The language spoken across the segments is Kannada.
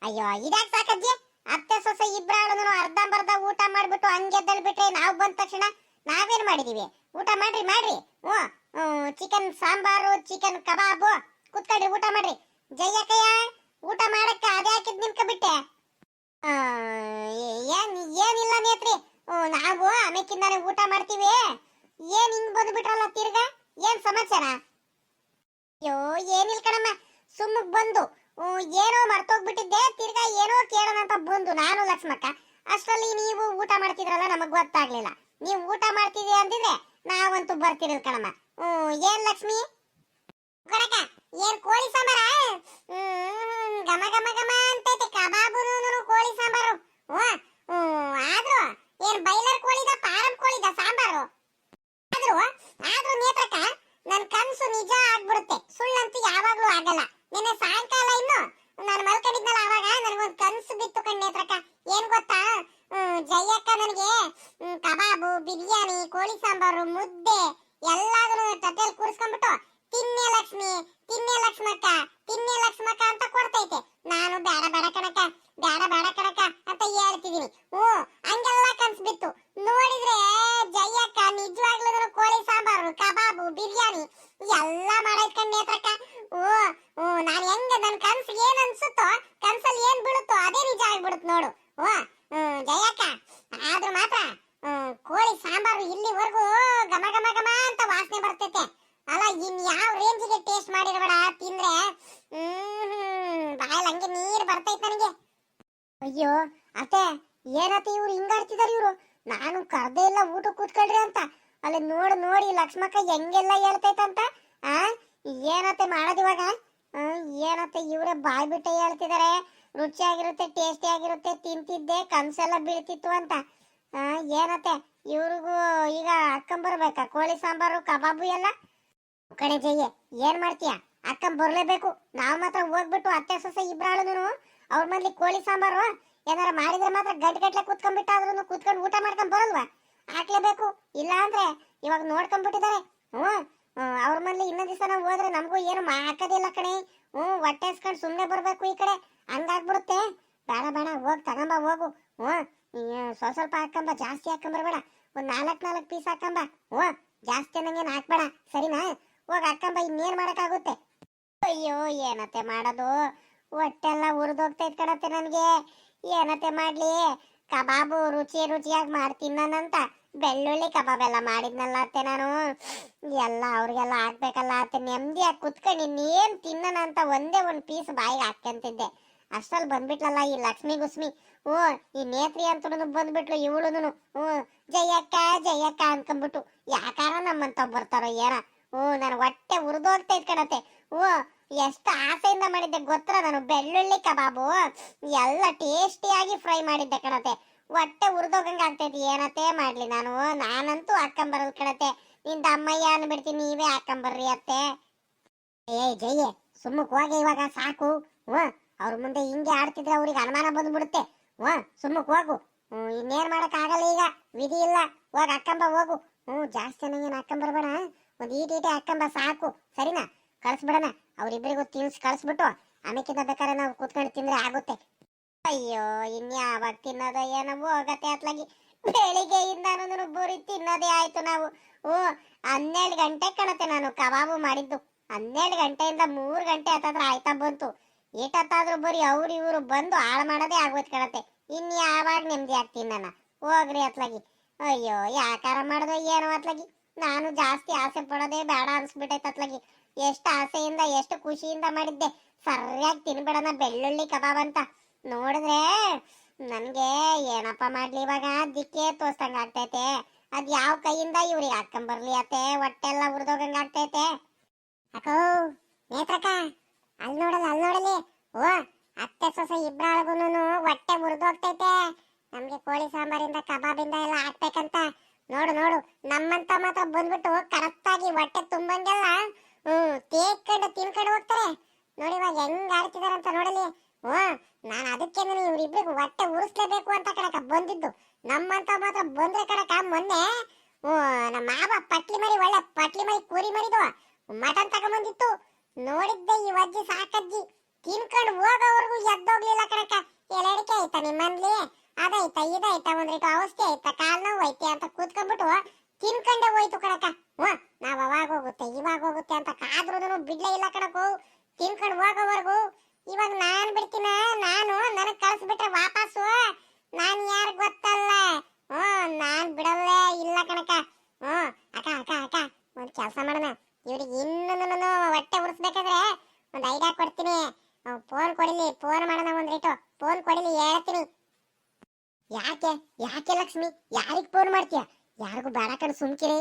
ಅಯ್ಯೋ ಇದ್ಯಾಕ್ ಸಾಕಜ್ಜಿ, ಅತ್ತೆ ಸೊಸೆ ಇಬ್ರಾಳು ಅರ್ಧಂಬರ್ಧ ಊಟ ಮಾಡ್ಬಿಟ್ಟು ಹಂಗೆ ಎದ್ದಲ್ಬಿಟ್ರೆ ನಾವು ಬಂದ ತಕ್ಷಣ ನಾವೇನ್ ಮಾಡಿದೀವಿ? ಊಟ ಮಾಡ್ರಿ ಮಾಡ್ರಿ. ಚಿಕನ್ ಸಾಂಬಾರು, ಚಿಕನ್ ಕಬಾಬು, ಕುತ್ಕೊಳ್ರಿ ಊಟ ಮಾಡ್ರಿ. ಜಯಕ್ಕಯ್ಯ, ಊಟ ಮಾಡಕ್ಕ ಅದೇ ಹಾಕಿದ್ ನಿಮ್ಕ ಆ, ಏನಿಲ್ಲ ನೇತ್ರಿ, ನಾವು ಆಮೇಕಿಂದಾನೆ ಊಟ ಮಾಡ್ತೀವಿ. ಏನ್ ಹಿಂಗ್ ಬಂದ್ಬಿಟ್ರಲ್ಲ ತಿರ್ಗಾ, ಏನ್ ಸಮಾಚಾರ? ಅಯ್ಯೋ ಏನಿಲ್ಲ ಕಣಮ್ಮ, ಸುಮ್ಮಕ್ ಬಂದು ಏನೋ ಮರ್ತೋಗ್ಬಿಟ್ಟಿದ್ದೆ, ತಿರ್ಗಾ ಏನೋ ಕೇಳೋಣ ಅಂತ ಬಂದು ನಾನು ಲಕ್ಷ್ಮಕ್ಕ. ಅಷ್ಟರಲ್ಲಿ ನೀವು ಊಟ ಮಾಡ್ತಿದ್ರಲ್ಲ, ನಮಗ್ ಗೊತ್ತಾಗ್ಲಿಲ್ಲ. ನೀವು ಊಟ ಮಾಡ್ತಿದ್ದೀ ಅಂತಿದ್ರೆ ನಾವಂತೂ ಬರ್ತಿರಲ್ ಕಣಮ್ಮ. ಏನ್ ಲಕ್ಷ್ಮಿ ಕಣಕ, ಏನ್ ಕೋಳಿ ಸಾಂಬಾರ? ಘಮ ಘಮ ಘಮ ಅಂತೈತೆ ಕಬಾಬು ಕೋಳಿ ಸಾಂಬಾರು. ಆದ್ರೂ ಏನ್ ಬೈಲರ್ ಕೋಳಿದ ಫಾರಂ ಕೋಳಿದ ಸಾಂಬಾರು? ಆದ್ರೂ ನೇತ್ರಕ್ಕ, ನನ್ ಕನ್ಸು ನಿಜ ಆಗ್ಬಿಡುತ್ತೆ, ಸುಳ್ಳಂತೂ ಯಾವಾಗ್ಲೂ ಆಗಲ್ಲ. ನಿನ್ನೆ ಸಾಯಂಕಾಲ ಇನ್ನು ನಾನು ಮಲ್ಕೊಂಡಿದ್ನಲ್ಲ, ಅವಾಗ ನನಗೊಂದು ಕನ್ಸು ಬಿತ್ತು ಕಣ್ ನೇತ್ರಕ್ಕ. ಏನ್ ಗೊತ್ತಾ, ಜಯಕ್ಕ ನನಗೆ ಕಬಾಬು, ಬಿರಿಯಾನಿ, ಕೋಳಿ ಸಾಂಬಾರು, ಮುದ್ದೆ ಎಲ್ಲಾದ್ರೂ ತಟ್ಟೆಲ್ ಕೂರಿಸ್ಕೊಂಡ್ಬಿಟ್ಟು ತಿನ್ನೆ ಲಕ್ಷ್ಮಿ, ತಿನ್ನೆ ಲಕ್ಷ್ಮಕ್ಕ, ತಿನ್ನೆ ಲಕ್ಷ್ಮಕ್ಕ ಅಂತ ಕೊಡ್ತೈತೆ. ನಾನು ಬೇಡ ಬೇಡ ಕಣಕ, ಬೇಡ ಬೇಡ ಕಣಕ ಅಂತ ಹೇಳ್ತಿದೀನಿ. ಹಂಗೆಲ್ಲ ಕನ್ಸು ಬಿತ್ತು. ನೋಡಿದ್ರೆ ಜಯಕ್ಕ ನಿಜವಾಗ್ಲೂ ಕೋಳಿ ಸಾಂಬಾರು, ಕಬಾಬು, ಬಿರಿಯಾನಿ ಎಲ್ಲ ಮಾಡೈತ್ಕೊಂಡ್ ನೇತ್ರಕ್ಕ. ನಾನು ಹೆಂಗ ನನ್ ಕನ್ಸು ಏನ್ ಅನ್ಸುತ್ತೋ, ಕನ್ಸಲ್ಲಿ ಏನ್ ಬೀಳುತ್ತೋ ಅದೇ ನಿಜ ಆಗ್ಬಿಡುತ್ತೆ ನೋಡು. ಜಯಕ್ಕ, ಆದ್ರೂ ಮಾತ್ರ ಕೋಳಿ ಸಾಂಬಾರು ಇಲ್ಲಿವರೆಗೂ ಘಮ ಘಮ ಘಮ ಅಂತ ವಾಸನೆ ಬರ್ತೈತೆ ಅಲ್ಲ. ಇನ್ ಯಾವ ರೇಂಜಿಗೆ ಟೇಸ್ಟ್ ಮಾಡಿರಬೇಡ, ತಿಂದ್ರೆ ಬಾಯಲ್ಲಿ ಹಂಗೆ ನೀರು ಬರ್ತೈತೆ ನನಗೆ. ಅಯ್ಯೋ ಅತ್ತೆ, ಏನತ್ತೆ ಇವ್ರು ಹಿಂಗಾಡ್ತಿದಾರೆ ಇವ್ರು? ನಾನು ಕರ್ದೇ ಇಲ್ಲ ಊಟ ಕೂತ್ಕೊಳ್ರಿ ಅಂತ. ಅಲ್ಲಿ ನೋಡಿ ಲಕ್ಷ್ಮಕ್ಕ ಹೆಂಗೆಲ್ಲ ಹೇಳ್ತೈತಂತ. ಏನತ್ತೆ ಮಾಡೋದಿವಾಗ? ಏನತ್ತೆ ಇವ್ರೆ ಬಾಯ್ ಬಿಟ್ಟೆ ಹೇಳ್ತಿದಾರೆ, ರುಚಿಯಾಗಿರುತ್ತೆ, ಟೇಸ್ಟಿ ಆಗಿರುತ್ತೆ, ತಿಂತಿದ್ದೆ, ಕನ್ಸೆಲ್ಲ ಬೀಳ್ತಿತ್ತು ಅಂತ. ಏನತ್ತೆ ಇವ್ರಿಗೂ ಈಗ ಹಾಕೊಂಬರ್ಬೇಕಾ ಕೋಳಿ ಸಾಂಬಾರು, ಕಬಾಬು ಎಲ್ಲ? ಕಡೆ ಜಯ್ಯ, ಏನ್ ಮಾಡ್ತೀಯ? ಅಕ್ಕಂಬ ಬರ್ಲೇಬೇಕು. ನಾವ್ ಮಾತ್ರ ಹೋಗ್ಬಿಟ್ಟು ಅತ್ತೆ ಸೊಸೆ ಇಬ್ರಾಳು ಅವ್ರ ಮನೇಲಿ ಕೋಳಿ ಸಾಂಬಾರು ಏನಾರ ಮಾಡಿದ್ರೆ ಮಾತ್ರ ಗಟ್ಲೆ ಕುತ್ಕೊಂಡ್ಬಿಟ್ಟಾದ್ರೂ ಕುತ್ಕೊಂಡು ಊಟ ಮಾಡ್ಕೊಂಡ್ ಬರಲ್ವಾ? ಹಾಕ್ಲೇಬೇಕು. ಇಲ್ಲ ಅಂದ್ರೆ ಇವಾಗ ನೋಡ್ಕೊಂಡ್ಬಿಟ್ಟಿದ್ದಾರೆ. ಅವ್ರ ಮನೇಲಿ ಇನ್ನೊಂದ್ ದಿವಸ ನಾವು ಹೋದ್ರೆ ನಮಗೂ ಏನು ಹಾಕೋದಿಲ್ಲ ಕಣೆ. ಹೊಟ್ಟೆ ಹಸ್ಕೊಂಡು ಸುಮ್ನೆ ಬರ್ಬೇಕು ಈ ಕಡೆ, ಹಂಗಾಗ್ಬಿಡುತ್ತೆ. ಬೇಡ ಬೇಡ, ಹೋಗ್ ತಗೊಂಬ ಹೋಗು. ಸ್ವಲ್ಪ ಹಾಕೊಂಬ, ಜಾಸ್ತಿ ಹಾಕೊಂಬರ್ಬೇಡ. ಒಂದ್ 4 ಪೀಸ್ ಹಾಕೊಂಬ. ಜಾಸ್ತಿ ಅನ್ನಂಗೇನು ಹಾಕ್ಬೇಡ, ಸರಿನಾ? ಹೋಗ್ ಹಾಕೊಂಬ, ಇನ್ನೇನ್ ಮಾಡಕ್ಕಾಗುತ್ತೆ? ಅಯ್ಯೋ ಏನತ್ತೆ ಮಾಡೋದು, ಹೊಟ್ಟೆಲ್ಲ ಉರಿದೋಗ್ತೈತ್ ಕಣತ್ತೆ ನನ್ಗೆ. ಏನತ್ತೆ ಮಾಡ್ಲಿ? ಕಬಾಬು ರುಚಿಯಾಗಿ ಮಾಡ್ತೀನಿ ನಾನಂತ ಬೆಳ್ಳುಳ್ಳಿ ಕಬಾಬ್ ಎಲ್ಲ ಮಾಡಿದ್ನಲ್ಲ ಅತ್ತೆ ನಾನು. ಎಲ್ಲ ಅವ್ರಿಗೆಲ್ಲ ಹಾಕ್ಬೇಕಲ್ಲ ಅತ್ತೆ, ನೆಮ್ಮದಿಯಾಗಿ ಕುತ್ಕೊಂಡು ಇನ್ನೇನ್ ತಿನ್ನೋಣ ಅಂತ ಒಂದೇ ಒಂದ್ ಪೀಸ್ ಬಾಯಿಗೆ ಹಾಕ್ಯಂತಿದ್ದೆ. ಅಷ್ಟ್ರಲ್ಲಿ ಬಂದ್ಬಿಟ್ಲಲ್ಲ ಈ ಲಕ್ಷ್ಮಿ ಗುಸ್ಮಿ. ಈ ನೇತ್ರಿ ಅಂತ ಬಂದ್ಬಿಟ್ಲು ಇವಳುನು. ಜಯಕ್ಕ ಜಯಕ್ಕ ಅನ್ಕೊಂಡ್ಬಿಟ್ಟು ಯಾಕಾರ ನಮ್ಮಂತ ಬರ್ತಾರೋ ಏನ. ನನ್ ಹೊಟ್ಟೆ ಉರಿದೋಗ್ತೈತ್ ಕಣತ್ತೆ. ಎಷ್ಟು ಆಸೆಯಿಂದ ಮಾಡಿದ್ದೆ ಗೊತ್ತರ ನಾನು. ಬೆಳ್ಳುಳ್ಳಿ ಕಬಾಬು ಎಲ್ಲ ಟೇಸ್ಟಿಯಾಗಿ ಫ್ರೈ ಮಾಡಿದ್ದೆ ಕಣತೆ. ಹೊಟ್ಟೆ ಉರಿದೋಗಂಗ ಆಗ್ತೈತಿ. ಏನತ್ತೆ ಮಾಡ್ಲಿ ನಾನು? ನಾನಂತೂ ಹಾಕೊಂಬರಲ್ ಕಣತೆ. ನಿಂದ ಅಮ್ಮಯ್ಯ ಅನ್ಬಿಡ್ತೀನಿ, ನೀವೇ ಹಾಕೊಂಬರ್ರಿ ಅತ್ತೆ. ಜಯ್ಯ, ಸುಮ್ಮಕ್ ಹೋಗಿ ಇವಾಗ ಸಾಕು. ಅವ್ರ ಮುಂದೆ ಹಿಂಗೆ ಆಡ್ತಿದ್ರೆ ಅವ್ರಿಗೆ ಅನುಮಾನ ಬಂದ್ಬಿಡುತ್ತೆ. ಸುಮ್ಮಕ್ ಹೋಗು. ಇನ್ನೇನ್ ಮಾಡಕ್ ಆಗಲ್ಲ, ಈಗ ವಿಧಿ ಇಲ್ಲ. ಹೋಗ್ ಹಾಕೊಂಬ ಹೋಗು. ಜಾಸ್ತಿ ಚೆನ್ನಾಗೇನು ಹಾಕೊಂಬರ್ಬೇಡ, ಒಂದ್ ಈಟೀಟೆ ಹಾಕೊಂಬ ಸಾಕು, ಸರಿನಾ? ಕಳ್ಸ್ಬಿಡಣ, ಅವ್ರಿಬ್ರಿಗೂ ತಿನ್ಸ್ ಕಳ್ಸ್ಬಿಟ್ಟು ಆಮೇಕಿಂದ ಬೇಕಾದ್ರೆ ನಾವು ಕೂತ್ಕೊಂಡು ತಿಂದ್ರೆ ಆಗುತ್ತೆ. ಅಯ್ಯೋ ಇನ್ಯಾವಾಗ ತಿನ್ನೋದ ಏನೋ ಹೋಗತ್ತೆ ಅತ್ಲಾಗಿ. ಬೆಳಿಗ್ಗೆಯಿಂದ ಬರೀ ತಿನ್ನೋದೇ ಆಯ್ತು ನಾವು. 12 ಗಂಟೆ ಕಣತೆ ನಾನು ಕಬಾಬು ಮಾಡಿದ್ದು. 12 ಗಂಟೆಯಿಂದ 3 ಗಂಟೆ ಹತ್ತತ್ರ ಆಯ್ತಾ ಬಂತು. ಏಟತ್ತಾದ್ರೂ ಬರೀ ಅವ್ರು ಇವ್ರು ಬಂದು ಹಾಳು ಮಾಡೋದೇ ಆಗೋಯ್ತು ಕಣತೆ. ಇನ್ಯಾವಾಗ ನೆಮ್ಮದಿ ಆಗ್ತೀನಿ ನಾನು? ಹೋಗ್ರಿ ಅತ್ಲಾಗಿ. ಅಯ್ಯೋ ಯಾಕಾರ ಮಾಡ್ದೋ ಏನೋ ಅತ್ಲಾಗಿ. ನಾನು ಜಾಸ್ತಿ ಆಸೆ ಪಡೋದೇ ಬೇಡ ಅನ್ಸ್ಬಿಟ್ಟೈತೆ ಅತ್ಲಾಗಿ. ಎಷ್ಟು ಆಸೆಯಿಂದ ಎಷ್ಟು ಖುಷಿಯಿಂದ ಮಾಡಿದ್ದೆ, ಸರಿಯಾಗಿ ತಿನ್ಬಿಡೋಣ ಬೆಳ್ಳುಳ್ಳಿ ಕಬಾಬ್ ಅಂತ. ನೋಡಿದ್ರೆ ನನ್ಗೆ ಏನಪ್ಪ ಮಾಡ್ಲಿ ಇವಾಗ, ದಿಕ್ಕೇ ತೋರ್ಸಂಗ ಆಗ್ತೈತೆ. ಅದ್ ಯಾವ ಕೈಯಿಂದ ಇವ್ರಿಗೆ ಹಾಕೊಂಬರ್ಲಿ ಅತ್ತೆ? ಹೊಟ್ಟೆಲ್ಲ ಉರ್ದೋಗಂಗ ಆಗ್ತೈತೆ. ಅಕ್ಕೋ ನೇತ್ರಕ್ಕ, ಅಲ್ಲಿ ನೋಡಲಿ. ಅತ್ತೆ ಸೊಸೆ ಇಬ್ರಾಳ್ಗುನು ಹೊಟ್ಟೆ ಉರ್ದೋಗ್ತೈತೆ. ನಮ್ಗೆ ಕೋಳಿ ಸಾಂಬಾರಿಂದ ಕಬಾಬಿಂದ ಎಲ್ಲ ಹಾಕ್ಬೇಕಂತ. ನೋಡು ನಮ್ಮಂತ ಮಾತ್ರ ಬಂದ್ಬಿಟ್ಟು ಕರೆಕ್ಟ್ ಆಗಿ ಹೊಟ್ಟೆ ತುಂಬಂಗೆಲ್ಲ ತೇಕೊಂಡು ತಿನ್ಕೊಂಡು ಹೋಗ್ತಾರೆ. ನೋಡಿ ಇವಾಗ ಹೆಂಗ್ ಆಡ್ತಿದಾರಂತ ನೋಡಲಿ. ನಾನು ಅದಕ್ಕೆ ಇವ್ರಿಬ್ರಿಗೂ ಹೊಟ್ಟೆ ಉರಿಸ್ಲೇಬೇಕು ಅಂತ ಕಣಕ ಬಂದಿದ್ದು. ನಮ್ಮಂತ ಮಾತ್ರ ಬಂದ್ರೆ ಕಣಕ ಮೊನ್ನೆ ನಮ್ಮ ಮಾವ ಒಳ್ಳೆ ಪಟ್ಲಿ ಮರಿ ಕುರಿ ಮರಿದು ಮಟನ್ ತಗೊಂಬಂದಿತ್ತು. ನೋಡಿದ್ದೆ ಈ ಅಜ್ಜಿ ಸಾಕಜ್ಜಿ ತಿನ್ಕೊಂಡು ಹೋಗೋವರೆಗೂ ಎದ್ದೋಗ್ಲಿಲ್ಲ ಕಣಕ್ಕ. ಎಲೆಡಿಕೆ ಆಯ್ತಾ ನಿಮ್ಮನ್ಲಿ, ಅದಾಯ್ತಾ ಇದಾಯ್ತಾ ಒಂದ್ರಿಟ್ಟು ಅವಸ್ಥೆ ಆಯ್ತಾ, ಕಾಲ್ ನೋವು ಐತೆ ಅಂತ ಕೂತ್ಕೊಂಡ್ಬಿಟ್ಟು ತಿನ್ಕೊಂಡೆ ಹೋಯ್ತು ಕಣಕ್ಕ. ನಾವ್ ಅವಾಗ ಹೋಗುತ್ತೆ ಇವಾಗ ಹೋಗುತ್ತೆ ಅಂತ ಕಾದ್ರೂ ಬಿಡ್ಲೇ ಇಲ್ಲ ಕಣಕು. ತಿನ್ಕೊಂಡು ಹೋಗೋವರೆಗೂ ಇವಾಗ ನಾನ್ ಬಿಡ್ತೀನ, ನಾನು ನನಗ್ ಕಳ್ಸ್ಬಿಟ್ರೆ ವಾಪಸ್ಸು ನಾನ್ ಯಾರು ಗೊತ್ತಲ್ಲ. ನಾನ್ ಬಿಡಲ್ಲೇ ಇಲ್ಲ ಕಣಕ್ಕ. ಅಕ್ಕ ಅಕ್ಕ ಅಕ್ಕ ಒಂದ್ ಕೆಲ್ಸ ಮಾಡೋಣ, ಇವ್ರಿಗೆ ಇನ್ನೂ ಹೊಟ್ಟೆ ಉರ್ಸ್ಬೇಕಾದ್ರೆ ಒಂದ್ ಐಡಿಯಾ ಕೊಡ್ತೀನಿ. ಫೋನ್ ಕೊಡಿಲಿ, ಫೋನ್ ಮಾಡೋಣ ಒಂದ್ರಿಟ್ಟು, ಫೋನ್ ಕೊಡಿಲಿ ಹೇಳ್ತೀನಿ. ಯಾಕೆ ಯಾಕೆ ಲಕ್ಷ್ಮಿ, ಯಾರಿಗ್ ಫೋನ್ ಮಾಡ್ತೀಯ? ಯಾರಿಗೂ ಬೇಡ ಕಣ್ ಸುಮ್ಕಿರಿ.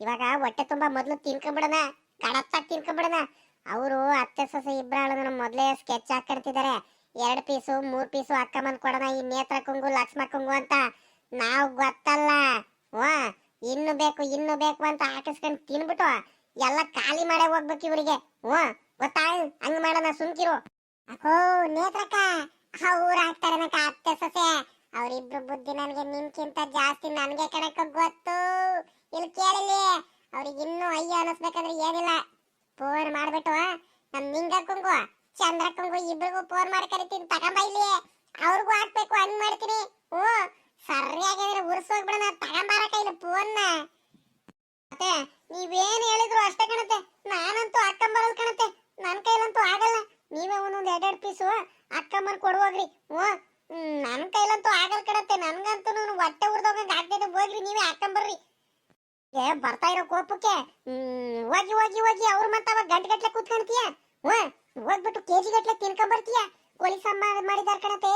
ಇವಾಗ ಹೊಟ್ಟೆ ತುಂಬಾ ಮೊದ್ಲು ತಿನ್ಕೊಂಡ್ಬಿಡೋಣ, ಕಡತ್ತಾಗಿ ತಿನ್ಕೊಂಡ್ಬಿಡೋಣ. ಅವರು ಅತ್ತೆ ಸೊಸೆ ಇಬ್ಬರಾಳು ಮೊದ್ಲೇ ಸ್ಕೆಚ್ ಹಾಕಿರ್ತಿದ್ದಾರೆ. 2 ಪೀಸು 3 ಪೀಸು ಅಕ್ಕಮ್ಮನ್ ಕೊಡೋಣ ಈ ನೇತ್ರಕ್ಕಂಗು ಲಕ್ಷ್ಮಕ್ಕಂಗು ಅಂತ. ನಾವು ಗೊತ್ತಲ್ಲ, ಇನ್ನು ಬೇಕು ಅಂತ ಹಾಕಿಸ್ಕೊಂಡು ತಿನ್ಬಿಟ್ಟು ಎಲ್ಲ ಖಾಲಿ ಮಾಡೇ ಹೋಗ್ಬೇಕು ಇವ್ರಿಗೆ. ಗೊತ್ತಾ, ಹಂಗ ಮಾಡೋಣ ಸುಮ್ಕಿರು. ಅಕ್ಕೋ ನೇತ್ರಕ್ಕ, ಅವ್ರು ಆಗ್ತಾರನಕ್ಕ ಅತ್ತೆ ಸೊಸೆ. ಅವ್ರಿಬ್ರು ಬುದ್ಧಿ ನನ್ಗೆ ನಿಮ್ಕಿಂತ ಜಾಸ್ತಿ ನನ್ಗೆ ಕಣಕ್ಕ ಗೊತ್ತು. ಇಲ್ಲಿ ಕೇಳಿಲಿ, ಅವ್ರಿಗೆ ಇನ್ನೂ ಅಯ್ಯೋ ಅನ್ನಿಸ್ಬೇಕಂದ್ರೆ ಏನಿಲ್ಲ, ಫೋನ್ ಮಾಡ್ಬಿಟ್ಟು ನಮ್ ನಿಂಗಕ್ಕಂಗು ಚಂದ್ರಕ್ಕಂಗು ಇಬ್ರಿಗೂ ಫೋನ್ ಮಾಡಿ ಕರಿತೀನಿ, ತಗೊಂಬ ಇಲ್ಲಿ. ಅವ್ರಿಗೂ ಹಾಕ್ಬೇಕು, ಹಂಗ್ ಮಾಡ್ತೀನಿ. ಸರಿಯಾಗಿದ್ರೆ ಉರ್ಸೋಗ್ಬಿಡೋಣ, ತಗೊಂಬಾರ ಕೈಲಿ ಫೋನ್ನ. ಮತ್ತೆ ನೀವೇನ್ ಹೇಳಿದ್ರು ಅಷ್ಟೇ ಕಣತೆ, ನಾನಂತೂ ಹಾಕೊಂಬರೋದು ಕಣತೆ, ನನ್ ಕೈಲಂತೂ ಆಗಲ್ಲ. ನೀವೇ ಒಂದೊಂದ್ 2 ಪೀಸು ಅಕ್ಕಮ್ಮನ್ ಕೊಡುವಾಗ್ರಿ. ನನ್ ಕೈಲಂತೂ ಆಗಲ್ ಕಣತೆ, ನನ್ಗಂತೂ ಹೊಟ್ಟೆ ಉರ್ದೋಗಂಗ್ ಆಗ್ತೈತೆ. ಹೋಗ್ರಿ ನೀವೇ ಹಾಕೊಂಬರ್ರಿ. ಬರ್ತಾ ಇರೋ ಕೋಪಕ್ಕೆ ಹೋಗಿ ಹೋಗಿ ಹೋಗಿ ಅವ್ರ ಮತ್ತ ಅವಾಗ ಗಂಟೆ ಕೂತ್ಕೊಂತೀಯ. ಹೋಗ್ಬಿಟ್ಟು ಕೆಜಿ ಗಟ್ಲೆ ತಿನ್ಕೊಂಬರ್ತೀಯ. ಕೋಳಿ ಸಾಂಬಾರ್ ಮಾಡಿದಾರ ಕಣತೆ.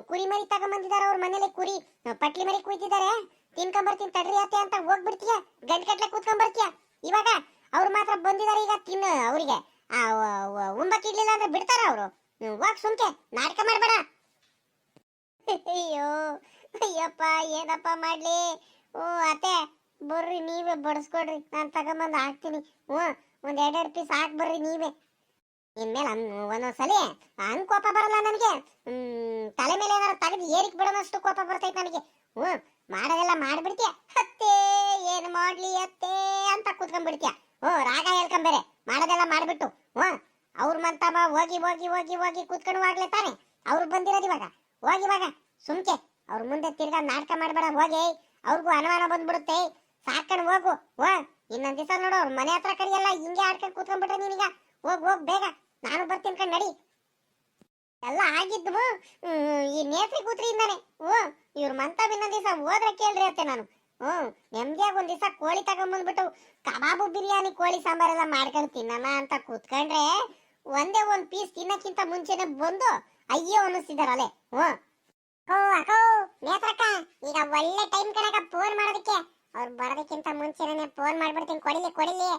ಕುರಿ ಮರಿ ತಗೊಂಬಂದಿದಾರ ಅವ್ರ ಮನೇಲಿ, ಕುರಿ ಪಟ್ಲಿ ಮರಿ ಕುಯ್ತಿದ್ದಾರೆ, ತಿನ್ಕೊಂಬರ್ತೀನಿ ತಡ್ರಿ ಅತ್ತೆ ಅಂತ ಹೋಗ್ಬಿಡ್ತೀಯ. ಗಂಟೆ ಕೂತ್ಕೊಂಬರ್ತೀಯ. ಇವಾಗ ಅವ್ರು ಮಾತ್ರ ಬಂದಿದ್ದಾರೆ, ಈಗ ತಿನ್ನ ಅವ್ರಿಗೆ ಉಂಬಕ್ಕಿಡ್ಲಿಲ್ಲ ಅಂದ್ರೆ ಬಿಡ್ತಾರ ಅವರು. ಹೋಗ್ ಸುಮ್ಕೆ ನಾಟಕ ಮಾಡ್ಬೇಡ. ಅಯ್ಯೋ ಅಯ್ಯಪ್ಪ ಏನಪ್ಪ ಮಾಡ್ಲಿ. ಅತ್ತೆ ಬರ್ರಿ ನೀವೇ ಬಡಿಸ್ಕೊಡ್ರಿ, ನಾನು ತಗೊಂಬಂದು ಹಾಕ್ತೀನಿ. ಒಂದ್ 2 ಪೀಸ್ ಹಾಕ್ ಬರ್ರಿ ನೀವೇ. ಇನ್ಮೇಲೆ ಒಂದೊಂದ್ಸಲಿ ಹಂಗ್ ಕೋಪ ಬರಲ್ಲ ನನಗೆ. ತಲೆ ಮೇಲೆ ಏನಾರು ತೆಗೆದು ಏರಿಕ್ ಬಿಡೋನಷ್ಟು ಕೋಪ ಬರ್ತೈತೆ ನನಗೆ. ಮಾಡೋದೆಲ್ಲ ಮಾಡ್ಬಿಡ್ತೀಯ. ಅತ್ತೆ ಏನ್ ಮಾಡ್ಲಿ ಅತ್ತೆ ಅಂತ ಕೂತ್ಕೊಂಡ್ಬಿಡ್ತೀಯ. ರಾಗ ಹೇಳ್ಕೊಂಬೇರೆ ಮಾಡೋದೆಲ್ಲ ಮಾಡ್ಬಿಟ್ಟು ಅವ್ರ ಮಂತಮ್ಮ ಹೋಗಿ ಹೋಗಿ ಹೋಗಿ ಹೋಗಿ ಕೂತ್ಕೊಂಡು ತಾನೆ ಅವ್ರು ಬಂದಿರೋದು. ಇವಾಗ ಹೋಗಿವಾಗ ಸುಮ್ಕೆ ಅವ್ರ ಮುಂದೆ ತಿರ್ಗಾ ನಾಟಕ ಮಾಡ್ಬೇಡ. ಹೋಗಿ ಅವ್ರಿಗೂ ಅನುಮಾನ ಬಂದ್ಬಿಡುತ್ತೆ. ಸಾಕೊಂಡು ಹೋಗು. ಇನ್ನೊಂದ್ ದಿವಸ ನೋಡು ಅವ್ರ ಮನೆ ಹತ್ರ ಕರಿಯಲ್ಲ, ಹಿಂಗೆ ಆಡ್ಕೊಂಡು ಕೂತ್ಕೊಂಡ್ಬಿಟ್ರೆ ನೀನೀಗ. ಹೋಗ್ ಬೇಗ, ನಾನು ಬರ್ತೀನಿ ಕಣ್ ನಡಿ. ಎಲ್ಲ ಆಗಿದ್ವು ಈ ನೇತ್ರಿ ಕೂತ್ರಿಯಿಂದಾನೆ. ಇವ್ರ ಮಂತವ್ ಇನ್ನೊಂದ್ ದಿವಸ ಹೋದ್ರೆ ಕೇಳ್ರಿ ಅತ್ತೆ ನಾನು. ನೆಮ್ಮದಿಯಾಗ ಒಂದ್ ದಿವಸ ಕೋಳಿ ತಗೊಂಬಂದ್ಬಿಟ್ಟು ಕಬಾಬು ಬಿರಿಯಾನಿ ಕೋಳಿ ಸಾಂಬಾರೆಲ್ಲ ಮಾಡ್ಕೊಂಡು ತಿನ್ನೋಣ ಅಂತ ಕೂತ್ಕೊಂಡ್ರೆ ಒಂದೇ ಒಂದ್ ಪೀಸ್ ತಿನ್ನಕ್ಕಿಂತ ಮುಂಚೆನೆ ಬಂದು ಅಯ್ಯೋ ಅನ್ನಿಸ್ತಿದಾರಲ್ಲೇ. ಅಕ್ಕೋ ನೇತ್ರಕ್ಕ, ಈಗ ಒಳ್ಳೆ ಟೈಮ್ ಕಣಕ ಫೋನ್ ಮಾಡೋದಕ್ಕೆ. ಅವ್ರು ಬರೋದಕ್ಕಿಂತ ಮುಂಚೆನೆ ಫೋನ್ ಮಾಡ್ಬಿಡ್ತೀನಿ. ಕೊಡಿಲಿ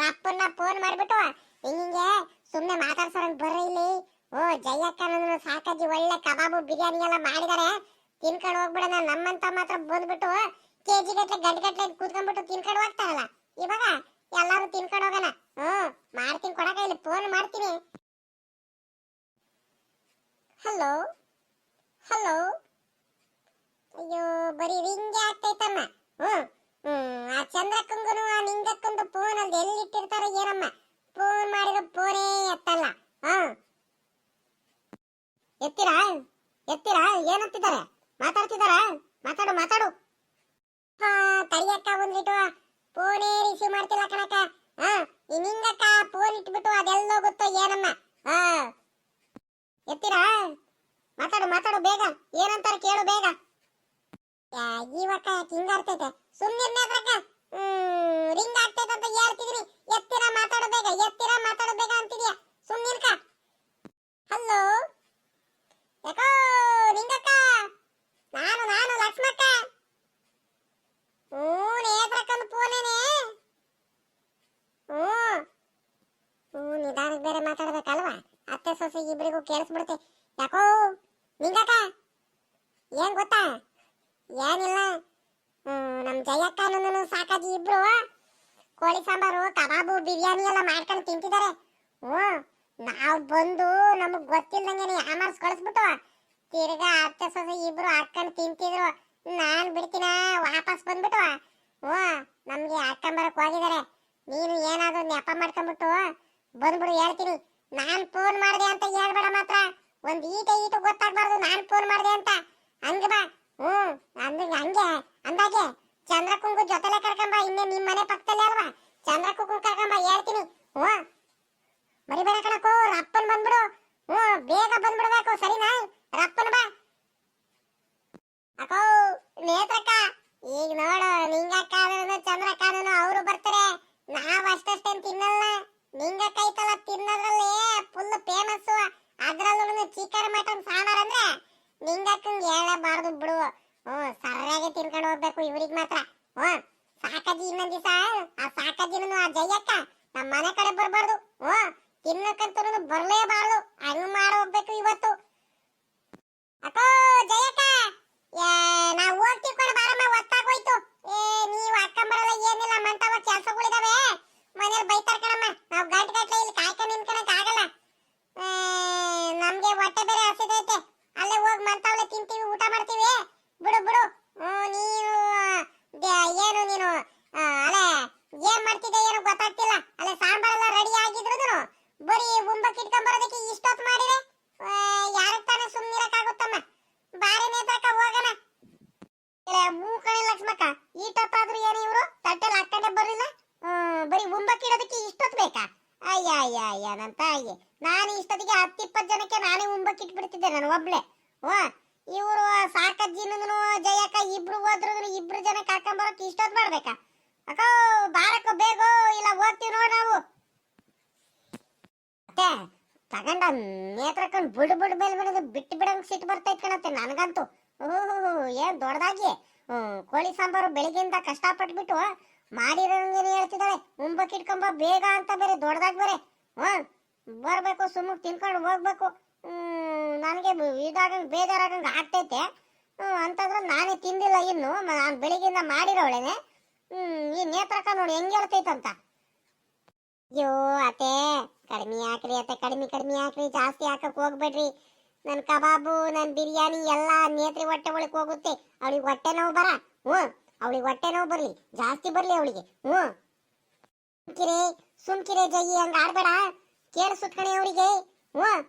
ರಪ್ಪನ್ನ ಫೋನ್ ಮಾಡ್ಬಿಟ್ಟು ಹಿಂಗೆ ಸುಮ್ನೆ ಮಾತಾಡ್ಸೋರಂಗ್ ಬರ್ರಿ ಇಲ್ಲಿ. ಜಯಕ್ಕನ ಸಾಕಾಜಿ ಒಳ್ಳೆ ಕಬಾಬು ಬಿರಿಯಾನಿ ಎಲ್ಲ ಮಾಡಿದಾರೆ, ತಿನ್ಕೊಂಡು ಹೋಗ್ಬಿಡೋಣ. ನಮ್ಮಂತ ಮಾತ್ರ ಬಂದ್ಬಿಟ್ಟು ಕೆಜಿ ಗಟ್ಲೆ ಗಂಟೆ ಕೂತ್ಕೊಂಡ್ಬಿಟ್ಟು ತಿನ್ಕೊಂಡು ಹೋಗ್ತಾರಲ್ಲ. ಇವಾಗ ಎಲ್ಲಾರು ತಿನ್ಕೊಂಡು ಹೋಗೋಣ. ಮಾಡ್ತೀನಿ, ಕೊಡಕ ಇಲ್ಲಿ ಫೋನ್ ಮಾಡ್ತೀನಿ. Hello hello. ಅಯ್ಯೋ ಬರೀ ರಿಂಗೆ ಆಗ್ತೈತಮ್ಮ. ಆ ಚಂದ್ರಕ್ಕಂಗನು ಆ ನಿಂಗಕ್ಕಂದು ಫೋನ್ ಅಲ್ಲಿ ಎಲ್ಲಿಟ್ಟಿರ್ತಾರ ಏನಮ್ಮ, ಫೋನ್ ಮಾಡಿರೋ ಫೋನೇ ಎತ್ತಲ್ಲ. ಎತ್ತೀರಾ ಏನಂತಿದ್ದಾರೆ? ಮಾತಾಡ್ತಿದಾರ? ಮಾತಾಡು. ತಡಿಯಕ್ಕ ಒಂದಿಟ್ಟು ಫೋನೇ ರಿಸೀವ್ ಮಾಡ್ತಿಲ್ಲ ಕಣಕ್ಕ. ಈ ನಿಂಗಕ್ಕ ಫೋನ್ ಇಟ್ಬಿಟ್ಟು ಅದೆಲ್ಲೋ ಗೊತ್ತೋ ಏನಮ್ಮ. ಎತ್ತೀರಾ? ಮಾತಾಡು ಬೇಗ, ಏನಂತಾರ ಕೇಳು ಬೇಗ. ಇವಕ್ಕ ಹಿಂಗಾರ್ತೈತೆ, ಸುಮ್ಮನಿರ್ನೇತ್ರಕ್ಕ. ರಿಂಗ್ ಆಗ್ತೈತೆ ಅಂತ ಹೇಳ್ತಿದೀನಿ. ಎತ್ತೀರಾ ಮಾತಾಡು ಬೇಗ ಅಂತಿದ್ಯಾ, ಸುಮ್ಮನಿರ್ಕ. ಹಲೋ ಯಾಕೋ ನಿಂಗಕ್ಕ, ನಾನು ಲಕ್ಷ್ಮಕ್ಕ. ನೇತ್ರಕ್ಕಂದು ಫೋನೇನೆ. ನಿಧಾನಕ್ಕೆ ಬೇರೆ ಮಾತಾಡ್ಬೇಕಲ್ವಾ, ಅತ್ತೆ ಸೊಸೆ ಇಬ್ಬರಿಗೂ ಕೇಳಿಸ್ಬಿಡುತ್ತೆ. ಯಾಕೋ ನಿಂಗಕ್ಕ, ಏನ್ ಗೊತ್ತಾ? ಏನಿಲ್ಲ, ನಮ್ ಜಯಕ್ಕನೂ ಸಾಕಾಜಿ ಇಬ್ರು ಕೋಳಿ ಸಾಂಬಾರು ಕಬಾಬು ಬಿರಿಯಾನಿ ಎಲ್ಲ ಮಾಡ್ಕೊಂಡು ತಿಂತಿದ್ದಾರೆ. ನಾವ್ ಬಂದು ನಮಗ್ ಗೊತ್ತಿಲ್ದಂಗೆ ಯಾಮಾರ್ಸ್ ಕಳಿಸ್ಬಿಟ್ಟು ತಿರ್ಗಾ ಅತ್ತೆ ಸೊಸೆ ಇಬ್ರು ಹಾಕೊಂಡು ತಿಂತಿದ್ರು. ನಾನ್ ಬಿಡ್ತೀನ, ವಾಪಸ್ ಬಂದ್ಬಿಟ್ಟು ನಮ್ಗೆ ಹಾಕೊಂಬರಕ್ ಹೋಗಿದ್ದಾರೆ. ನೀನು ಏನಾದ್ರು ನೆಪ ಮಾಡ್ಕೊಂಡ್ಬಿಟ್ಟು ಬಂದ್ಬಿಡು, ಹೇಳ್ತೀನಿ. ನಾನ್ ಫೋನ್ ಮಾಡ್ದೆ ಅಂತ ಹೇಳ್ಬೇಡ ಮಾತ್ರ. ಒಂದ್ ಈಟ ಗೊತ್ತಾಗ್ಬಾರ್ದು ನಾನ್ ಫೋನ್ ಮಾಡ್ದೆ ಅಂತ. ಹಂಗ ಬಾ. ಹಂಗೆ ಅಂದಾಗೆ ಚಂದ್ರಕ್ಕಂಗು ಜೊತೆಲೆ ಕರ್ಕೊಂಬ. ಇನ್ನೇ ನಿಮ್ ಮನೆ ಪಕ್ಕದಲ್ಲೇ ಅಲ್ವಾ, ಚಂದ್ರಕ್ಕಂಗು ಕರ್ಕೊಂಬ, ಹೇಳ್ತೀನಿ. ಮರಿಬೇಡ ಕಣಕ್ಕೋ, ರಪ್ಪನ್ ಬಂದ್ಬಿಡು. ಬೇಗ ಬಂದ್ಬಿಡ್ಬೇಕು, ಸರಿನಾ? ರಪ್ಪನ್ ಬಾ ಅಕ್ಕೋ. ನೇತ್ರಕ್ಕ ಈಗ ನೋಡು, ನಿಂಗಕ್ಕ ಚಂದ್ರಕ್ಕನೂ ಅವರು ಬರ್ತಾರೆ. ನಾವ್ ಅಷ್ಟೇನ್ ತಿನ್ನಲ್ಲ. ನಿಂಗಕ್ಕ ಐತಲ್ಲ ತಿನ್ನೋದ್ರಲ್ಲಿ ಫುಲ್ ಫೇಮಸ್. ಅದ್ರಲ್ಲೂ ಚಿಕನ್ ಮಟನ್ ಸಾಂಬಾರ್ ಅಂದ್ರೆ ನಿಂಗಕ್ಕಂಗೆ ಹೇಳಬಾರ್ದು ಬಿಡು. ಸರಿಯಾಗಿ ತಿನ್ಕೊಂಡು ಹೋಗ್ಬೇಕು ಇವ್ರಿಗೆ ಮಾತ್ರ. ಸಾಕಜ್ಜಿ ಇನ್ನೊಂದ್ ದಿವಸ ಆ ಸಾಕಜ್ಜಿನೂ ಆ ಜಯಕ್ಕ ನಮ್ಮ ಮನೆ ಕಡೆ ಬರ್ಬಾರ್ದು. ತಿನ್ನಕ್ಕಂತೂ ಬರ್ಲೇಬಾರ್ದು. ಹಂಗ್ ಮಾಡಿ ಹೋಗ್ಬೇಕು ಇವತ್ತು. ಅಕ್ಕೋ ಜಯಕ್ಕ, ನಾವ್ ಹೋಗ್ತೀವಿ ಕಣ, ಬಾರಮ್ಮ, ಹೊತ್ತಾಗೋಯ್ತು. ನೀವು ಅಕ್ಕಂಬರಲ್ಲ ಏನಿಲ್ಲ, ಮಂಟವ ಕೆಲ್ಸಗಳಿದಾವೆ, ಮನೇಲಿ ಬೈತಾರ ಕಣಮ್ಮ. ನಾವ್ ಗಂಟೆ ಇಲ್ಲಿ ಕಾಯ್ಕೊಂಡು ನಿಂತ್ಕೊಳಕ್ ಆಗಲ್ಲ. ನಮ್ಗೆ ಹೊಟ್ಟೆ ಬೇರೆ ಹಸಿದೈತೆ. ಅಲ್ಲೇ ಹೋಗಿ ಮಂತವಳೆ ತಿಂತೀವಿ, ಊಟ ಮಾಡ್ತೀವಿ. ಬಿಡು ಬಿಡು. ನೀನು ಏನು ನೀನು ಅಲ್ಲೇ ಏನ್ ಮಾಡ್ತಿದ್ದೆ ಏನು ಗೊತ್ತಾಗ್ತಿಲ್ಲ. ಅಲ್ಲೇ ಸಾಂಬಾರೆಲ್ಲ ರೆಡಿ ಆಗಿದ್ರು ಬರೀ ಉಂಬಕ್ ಇಟ್ಕೊಂಡ್ ಬರೋದಕ್ಕೆ ಇಷ್ಟೊತ್ತು ಮಾಡಿದೆ. ಯಾರಕ್ ತಾನೇ ಸುಮ್ನಿರಕ್ಕಾಗುತ್ತಮ್ಮ. ಬಾರಿ ನೇತ್ರಕ್ಕ ಹೋಗೋಣ. ಮೂಕಣಿ ಲಕ್ಷ್ಮಕ್ಕ, ಈಟೊತ್ತಾದ್ರೂ ಏನು ಇವ್ರು ತಟ್ಟೆಲ್ ಹಾಕೊಂಡೆ ಬರಲಿಲ್ಲ. ಬರೀ ಉಂಬಕ್ ಇಡೋದಕ್ಕೆ ಇಷ್ಟೊತ್ತು ಬೇಕಾ? ಅಯ್ಯ ನನ್ನ ತಾಯಿ, ನಾನು ಇಷ್ಟೊತ್ತಿಗೆ 10-20 ಜನಕ್ಕೆ ನಾನೇ ಉಂಬಕ್ ಇಟ್ಬಿಡ್ತಿದ್ದೆ ನಾನು ಒಬ್ಳೆ. ಇವರು ಸಾಕಜ್ಜಿನೂ ಜಯಕ್ಕ ಇಬ್ರು ಹೋದ್ರು, ಇಬ್ರು ಜನಕ್ಕೆ ಹಾಕೊಂಬರೋಕೆ ಇಷ್ಟೊತ್ತು ಮಾಡ್ಬೇಕಾ? ಅಕ್ಕೋ ಬಾರಕ್ಕೋ ಬೇಗೋ, ಇಲ್ಲ ಹೋಗ್ತೀವಿ ನೋಡ್ ನಾವು. ಮತ್ತೆ ತಗೊಂಡ ನೇತ್ರಕ್ಕನ್ ಬಿಡು ಮೇಲೆ ಬಿಟ್ಟು ಬಿಡಂಗ್ ಸಿಟ್ಟು ಬರ್ತೈತ್ ಕಣತ್ತೆ ನನಗಂತೂ. ಏನ್ ದೊಡ್ಡದಾಗಿ ಕೋಳಿ ಸಾಂಬಾರು ಬೆಳಿಗ್ಗೆಯಿಂದ ಕಷ್ಟಪಟ್ಬಿಟ್ಟು ಮಾಡಿರೋಂಗೇನು ಹೇಳ್ತಿದ್ದಾಳೆ. ಉಂಬಕ್ ಇಟ್ಕೊಂಬ ಬೇಗ ಅಂತ ಬೇರೆ ದೊಡ್ಡದಾಗಿ ಬೇರೆ. ಬರ್ಬೇಕು, ಸುಮ್ಮಕ್ ತಿನ್ಕೊಂಡು ಹೋಗ್ಬೇಕು. ನನಗೆ ಇದಾಗಂಗ್ ಬೇಜಾರಾಗಂಗ್ ಆಗ್ತೈತೆ. ಅಂತಂದ್ರೆ ನಾನೇ ತಿಂದಿಲ್ಲ ಇನ್ನು, ನಾನು ಬೆಳಿಗ್ಗೆಯಿಂದ ಮಾಡಿರೋಳೇನೆ. ಈ ನೇತ್ರಕ್ಕ ನೋಡಿ ಹೆಂಗ್ ಹೇಳ್ತೈತಂತ. ಅಯ್ಯೋ ಅತ್ತೆ, ಕಡಿಮೆ ಹಾಕ್ರಿ ಅತ್ತೆ, ಕಡಿಮೆ ಹಾಕ್ರಿ, ಜಾಸ್ತಿ ಹಾಕಕ್ ಹೋಗ್ಬೇಡ್ರಿ. ನನ್ ಕಬಾಬು, ನನ್ ಬಿರಿಯಾನಿ ಎಲ್ಲ ನೇತ್ರಿ ಹೊಟ್ಟೆ ಒಳಕ್ ಹೋಗುತ್ತೆ. ಅವಳಿಗೆ ಹೊಟ್ಟೆ ನೋವು ಬರ. ಅವಳಿಗೆ ಹೊಟ್ಟೆ ನೋವು ಬರ್ಲಿ, ಜಾಸ್ತಿ ಬರ್ಲಿ ಅವಳಿಗೆ. ಸುಮ್ಕಿರೆ ಜಯಿ, ಹಂಗ ಆಡ್ಬೇಡ. ಕೇಳ ಸುತ್ಕಣಿ ಅವಳಿಗೆ.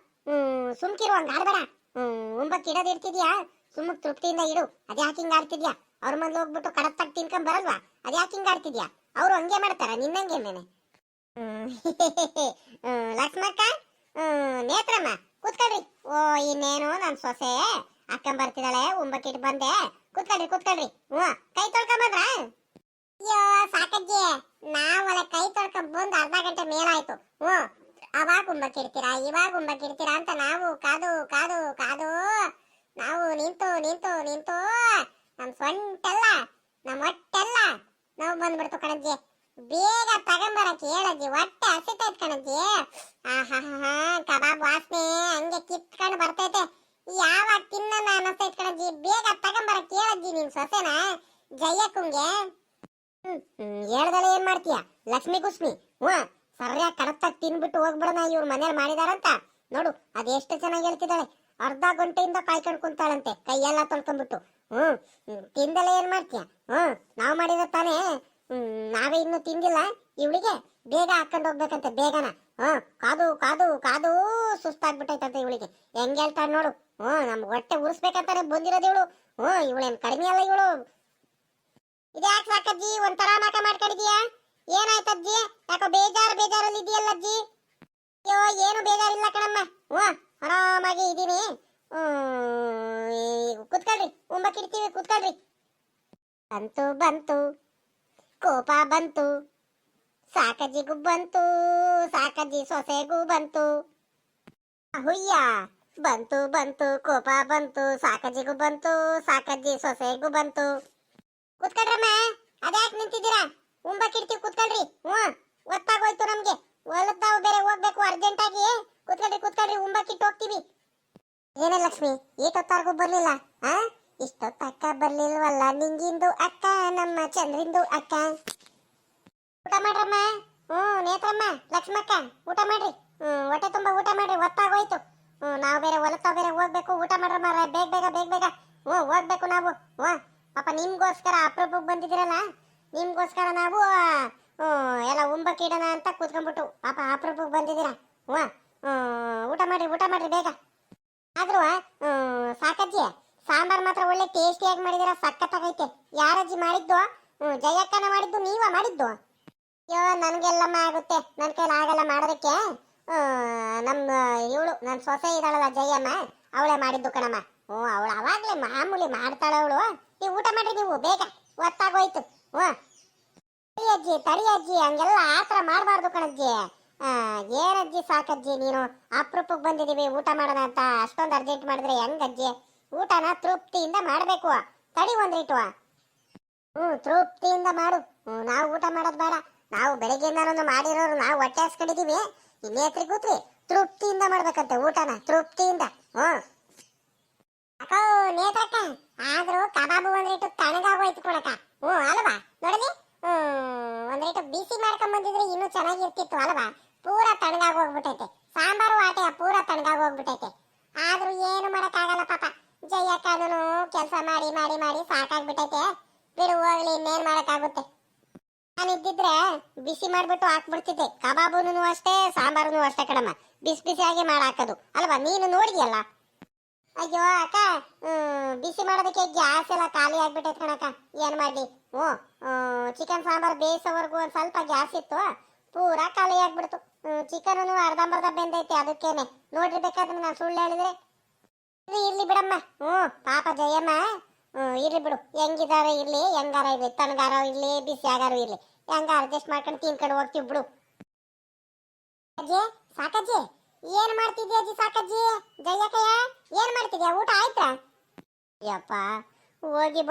ಸುಮ್ಕಿರು, ಹಂಗ ಆಡ್ಬೇಡ. ಉಂಬಕ್ ಇಡೋದ್ ಇಡ್ತಿದ್ಯಾ, ಸುಮ್ಮಕ್ ತೃಪ್ತಿಯಿಂದ ಇಡು. ಅದ್ಯಾಕೆ ಹಿಂಗ ಆಡ್ತಿದ್ಯಾ? ಅವ್ರ ಮೊದ್ಲು ಹೋಗ್ಬಿಟ್ಟು ಕಡತ್ತಾಗ ತಿನ್ಕೊಂಡ್ ಬರಲ್ವಾ? ಅದ್ಯಾಕೆ ಹಿಂಗ ಆಡ್ತಿದ್ಯಾ? ಅವ್ರು ಹಂಗೆ ಮಾಡ್ತಾರ ನಿನ್ನಂಗೇನೇನೆ. ಲಕ್ಷ್ಮಕ್ಕ, ನೇತ್ರಮ್ಮ ಕೂತ್ಕೊಳ್ರಿ. ಇನ್ನೇನು ನನ್ ಸೊಸೆ ಅಕ್ಕಂಬ ಬರ್ತಿದ್ದಾಳೆ, ಉಂಬಕ್ಕಿಟ್ಟು ಬಂದೆ. ಕೂತ್ಕೊಳ್ರಿ. ಕೈ ತೊಳ್ಕೊಂಬಂದ್ರ? ಅಯ್ಯೋ ಸಾಕಜ್ಜಿ, ನಾವಲ್ಲ ಕೈ ತೊಳ್ಕೊಂಡ್ ಬಂದು ಅರ್ಧ ಗಂಟೆ ಮೇಲಾಯ್ತು. ಅವಾಗ ಉಂಬಕ್ಕಿಡ್ತೀರಾ, ಇವಾಗ ಉಂಬಕ್ಕಿಡ್ತೀರಾ ಅಂತ ನಾವು ಕಾದು ನಾವು ನಿಂತು ನಮ್ ಸೊಂಟೆಲ್ಲ, ನಮ್ ಹೊಟ್ಟೆಲ್ಲ ನಾವು ಬಂದ್ಬಿಡ್ತು ಕಣಜ್ಜಿ. ಬೇಗ ತಗೊಂಬರಕ್ಕೆ ಹೇಳಜ್ಜಿ, ಹೊಟ್ಟೆ ಹಸಿತೈತ್ ಕಣಜ್ಜಿ. ಕಬಾಬ್ ವಾಸನೆ ಹಂಗೆ ಕಿತ್ಕೊಂಡು ಬರ್ತೈತೆ. ಯಾವಾಗ ತಿನ್ನೋಣ ಅನ್ನಿಸ್ತೈತ್ ಕಣಜ್ಜಿ. ಬೇಗ ತಗೊಂಬರಕ್ಕೆ ಹೇಳಜ್ಜಿ ನಿನ್ ಸೊಸೆನ ಜಯಕ್ಕಂಗೆ. ಹೇಳ್ದಲ್ಲ ಏನ್ ಮಾಡ್ತೀಯ ಲಕ್ಷ್ಮಿ ಕುಸ್ಮಿ? ಸರಿಯಾಗಿ ಕಡತ್ತಾಗ ತಿನ್ಬಿಟ್ಟು ಹೋಗ್ಬಿಡೋಣ, ಇವ್ರ ಮನೇಲಿ ಮಾಡಿದಾರಂತ. ನೋಡು ಅದೆಷ್ಟು ಚೆನ್ನಾಗಿ ಹೇಳ್ತಿದ್ದಾಳೆ. ಅರ್ಧ ಗಂಟೆಯಿಂದ ಕಾಯ್ಕೊಂಡು ಕುಂತಾಳಂತೆ, ಕೈಯೆಲ್ಲ ತೊಳ್ಕೊಂಡ್ಬಿಟ್ಟು. ತಿಂದಲ್ಲ ಏನ್ ಮಾಡ್ತೀಯ? ನಾವ್ ಮಾಡಿದ ತಾನೇ. ನಾವೇ ಇನ್ನು ತಿಂದಿಲ್ಲ. ಇವಳಿಗೆ ಬೇಗ ಹಾಕೊಂಡು ಹೋಗ್ಬೇಕಂತೆ, ಬೇಗನ. ಕಾದು ಸುಸ್ತಾಗ್ಬಿಟ್ಟೈತಂತೆ ಇವಳಿಗೆ. ಹೆಂಗ್ ಹೇಳ್ತಾಳ ನೋಡು. ನಮ್ಗೆ ಹೊಟ್ಟೆ ಉರ್ಸ್ಬೇಕಂತಾನೆ ಬಂದಿರೋದು ಇವಳು. ಇವಳೇನ್ ಕಡಿಮೆ ಅಲ್ಲ ಇವಳು. ಇದ್ಯಾಕೆ ಸಾಕಜ್ಜಿ ಒಂಥರ ಮಾಕ ಮಾಡ್ಕೊಂಡಿದೀಯಾ? ಏನಾಯ್ತಜ್ಜಿ? ಯಾಕೋ ಬೇಜಾರಲ್ಲಿ ಇದೆಯಲ್ಲ ಅಜ್ಜಿ? ಅಯ್ಯೋ ಏನು ಬೇಜಾರಿಲ್ಲ ಕಣಮ್ಮ. ಆರಾಮಾಗಿ ಇದೀನಿ. ಕುತ್ಕೊಳ್ರಿ, ಉಂಬಕ್ಕಿಡ್ತೀವಿ, ಕುತ್ಕೊಳ್ರಿ. ಬಂತು ಕೋಪ ಬಂತು, ಸಾಕಜ್ಜಿಗೂ ಬಂತು, ಸಾಕಜ್ಜಿ ಸೊಸೆಗೂ ಬಂತು. ಹುಯ್ಯ ಬಂತು ಕೋಪ ಬಂತು, ಸಾಕಜ್ಜಿಗೂ ಬಂತು, ಸಾಕಜ್ಜಿ ಸೊಸೆಗೂ ಬಂತು. ಕುತ್ಕೊಳ್ರಮ್ಮ, ಅದ್ಯಾಕೆ ನಿಂತಿದ್ದೀರಾ? ಉಂಬಕ್ಕಿಡ್ತೀವಿ, ಕುತ್ಕೊಳ್ರಿ. ಗೊತ್ತಾಗೋಯ್ತು ನಮ್ಗೆ. ಹೊಲದ್ದಾವು ಬೇರೆ ಹೋಗ್ಬೇಕು ಅರ್ಜೆಂಟಾಗಿ. ಕುತ್ಕೊಳ್ರಿ, ಉಂಬಕ್ಕಿಟ್ಟು ಹೋಗ್ತೀವಿ. ಏನೇ ಲಕ್ಷ್ಮಿ, ಏಟೊತ್ತಾರ್ಗೂ ಬರ್ಲಿಲ್ಲ? ಇಷ್ಟೊತ್ತಕ್ಕ ಬರ್ಲಿಲ್ವಲ್ಲ ನಿಂಗಿಂದು ಅಕ್ಕ, ನಮ್ಮ ಚಂದ್ರಿಂದು ಅಕ್ಕ. ಊಟ ಮಾಡ್ರಮ್ಮ. ನೇತ್ರಮ್ಮ, ಲಕ್ಷ್ಮಕ್ಕ, ಊಟ ಮಾಡ್ರಿ. ಹೊಟ್ಟೆ ತುಂಬಾ ಊಟ ಮಾಡ್ರಿ, ಹೊತ್ತಾಗೋಯ್ತು. ನಾವು ಬೇರೆ ಹೊಲತ್ತಾವ ಬೇರೆ ಹೋಗ್ಬೇಕು. ಊಟ ಮಾಡ್ರಮ್ಮ, ಬೇಗ. ಹೋಗ್ಬೇಕು ನಾವು. ಪಾಪ ನಿಮ್ಗೋಸ್ಕರ ಅಪ್ರೂಪಕ್ಕೆ ಬಂದಿದ್ದೀರಲ್ಲ, ನಿಮ್ಗೋಸ್ಕರ ನಾವು ಎಲ್ಲ ಉಂಬಕ್ಕಿಡೋಣ ಅಂತ ಕೂತ್ಕೊಂಡ್ಬಿಟ್ಟು ಪಾಪ ಅಪ್ರೂಪಕ್ಕೆ ಬಂದಿದ್ದೀರಾ. ಊಟ ಮಾಡ್ರಿ ಬೇಗ. ಆದ್ರೂ ಸಾಕಜ್ಜಿ, ಸಾಂಬಾರ್ ಮಾತ್ರ ಒಳ್ಳೆ ಟೇಸ್ಟಿಯಾಗಿ ಮಾಡಿದಿರ, ಸಖತ್ತಾಗೈತೆ. ಯಾರಜ್ಜಿ ಮಾಡಿದ್ದು? ಜಯಕ್ಕನ ಮಾಡಿದ್ದು, ನೀವ ಮಾಡಿದ್ದು? ಅಯ್ಯೋ ನನ್ಗೆಲ್ಲಮ್ಮ ಆಗುತ್ತೆ, ನನ್ನ ಕೈಲಿ ಆಗಲ್ಲ ಮಾಡೋದಕ್ಕೆ. ನಮ್ಮ ಇವಳು ನನ್ನ ಸೊಸೆ ಇದ್ದಾಳಲ್ಲ ಜಯಮ್ಮ, ಅವಳೇ ಮಾಡಿದ್ದು ಕಣಮ್ಮ. ಅವಳು ಅವಾಗ್ಲೇ ಮಾಮೂಲಿ ಮಾಡ್ತಾಳೆ ಅವಳು. ನೀವು ಊಟ ಮಾಡ್ರಿ, ನೀವು ಬೇಗ, ಒತ್ತಾಗೋಯ್ತು. ತಡಿ ಅಜ್ಜಿ, ಹಂಗೆಲ್ಲ ಆತರ ಮಾಡಬಾರ್ದು ಕಣಜ್ಜಿ. ಏನಜ್ಜಿ ಸಾಕಜ್ಜಿ, ನೀನು ಅಪರೂಪಕ್ಕೆ ಬಂದಿದೀವಿ ಊಟ ಮಾಡೋಣ ಅಂತ ಅಷ್ಟೊಂದು ಅರ್ಜೆಂಟ್ ಮಾಡಿದ್ರೆ ಹೆಂಗಜ್ಜಿ? ಊಟನ ತೃಪ್ತಿಯಿಂದ ಮಾಡಬೇಕು. ತಡಿ ಒಂದ್ರಿಟ್ಟು. ತೃಪ್ತಿಯಿಂದ ಮಾಡು. ನಾವು ಊಟ ಮಾಡೋದು ಬೇಡ, ನಾವು ಬೆಳಗ್ಗೆಯಿಂದನೂ ಮಾಡಿರೋರು, ನಾವು ಹೊಟ್ಟೆ ಹಾಸ್ಕೊಂಡಿದೀವಿ. ಇನ್ನೇತ್ರಿ ಕೂತ್ರಿ, ತೃಪ್ತಿಯಿಂದ ಮಾಡ್ಬೇಕಂತೆ ಊಟನ, ತೃಪ್ತಿಯಿಂದ. ಅಕ್ಕೋ ನೇತ್ರಕ್ಕ, ಆದ್ರೂ ಕಬಾಬು ಒಂದ್ರಿಟ್ಟು ತಣ್ಣಗಾಗೋಯ್ತು ಕೊಡಕ. ಅಲ್ವಾ ನೋಡಲಿ, ಒಂದ್ರಿಟ್ಟು ಬಿಸಿ ಮಾಡ್ಕೊಂಡ್ ಬಂದಿದ್ರೆ ಇನ್ನೂ ಚೆನ್ನಾಗಿರ್ತಿತ್ತು ಅಲ್ವಾ? ಪೂರಾ ತಣ್ಣಗಾಗಿ ಹೋಗ್ಬಿಟ್ಟೈತೆ, ಸಾಂಬಾರು ಆಟೆ ಪೂರಾ ತಣ್ಣಗಾಗಿ ಹೋಗ್ಬಿಟ್ಟೈತೆ. ಆದ್ರೂ ಏನು ಮಾಡಕ್ಕಾಗಲ್ಲ ಪಾಪ, ಜಯಕ್ಕನೂ ಕೆಲಸ ಮಾಡಿ ಮಾಡಿ ಮಾಡಿ ಸಾಕಾಗ್ಬಿಟ್ಟೈತೆ. ಬಿಡು ಹೋಗ್ಲಿ, ಇನ್ನೇನ್ ಮಾಡಕ್ಕಾಗುತ್ತೆ. ನಾನಿದ್ದಿದ್ರೆ ಬಿಸಿ ಮಾಡ್ಬಿಟ್ಟು ಹಾಕ್ಬಿಡ್ತಿದ್ದೆ. ಕಬಾಬುನು ಅಷ್ಟೇ, ಸಾಂಬಾರುನು ಅಷ್ಟೇ ಕಣಮ್ಮ, ಬಿಸಿ ಬಿಸಿಯಾಗಿ ಮಾಡಾಕೋದು ಅಲ್ವಾ? ನೀನು ನೋಡಿದ್ಯಲ್ಲ. ಅಯ್ಯೋ ಅಕ್ಕ, ಬಿಸಿ ಮಾಡೋದಕ್ಕೆ ಗ್ಯಾಸ್ ಎಲ್ಲ ಖಾಲಿ ಆಗ್ಬಿಟ್ಟೈತೆ ಕಣಕ್ಕ, ಏನ್ ಮಾಡ್ಲಿ? ಚಿಕನ್ ಸಾಂಬಾರ್ ಬೇಯಿಸೋವರೆಗೂ ಒಂದ್ ಸ್ವಲ್ಪ ಗ್ಯಾಸ್ ಇತ್ತು, ಪೂರಾ ಖಾಲಿ ಆಗ್ಬಿಡ್ತು. ಚಿಕನ್ ಅರ್ಧಂಬರ್ಧ ಬೆಂದೈತೆ, ಅದಕ್ಕೇನೆ ನೋಡ್ರಿ. ಬೇಕಾದ್ರೆ ನಾನು ಸುಳ್ಳು ಹೇಳಿದ್ರೆ ಇರ್ಲಿ ಬಿಡಮ್ಮ. ಪಾಪ ಜಯಮ್ಮ, ಇರ್ಲಿ ಬಿಡು, ಹೆಂಗಿದಾರ ಇರ್ಲಿ, ಹೆಂಗಾರ ಇರ್ಲಿ, ತಣ್ಣಗಾರ ಇರ್ಲಿ, ಬಿಸಿ ಆಗಾರ ಇರ್ಲಿ, ಹೆಂಗ ಅಡ್ಜಸ್ಟ್ ಮಾಡ್ಕೊಂಡು ತಿನ್ಕೊಂಡು ಹೋಗ್ತೀವಿ ಬಿಡು. ಅಜ್ಜಿ ಸಾಕಜ್ಜಿ, ಏನ್ ಮಾಡ್ತಿದ್ಯಾ ಅಜ್ಜಿ? ಸಾಕಜ್ಜಿ, ಜಯಕ್ಕಯ್ಯ ಏನ್ ಮಾಡ್ತಿದ್ಯಾ? ಊಟ ಆಯ್ತಾ? ಯಪ್ಪ, ಹೋಗಿ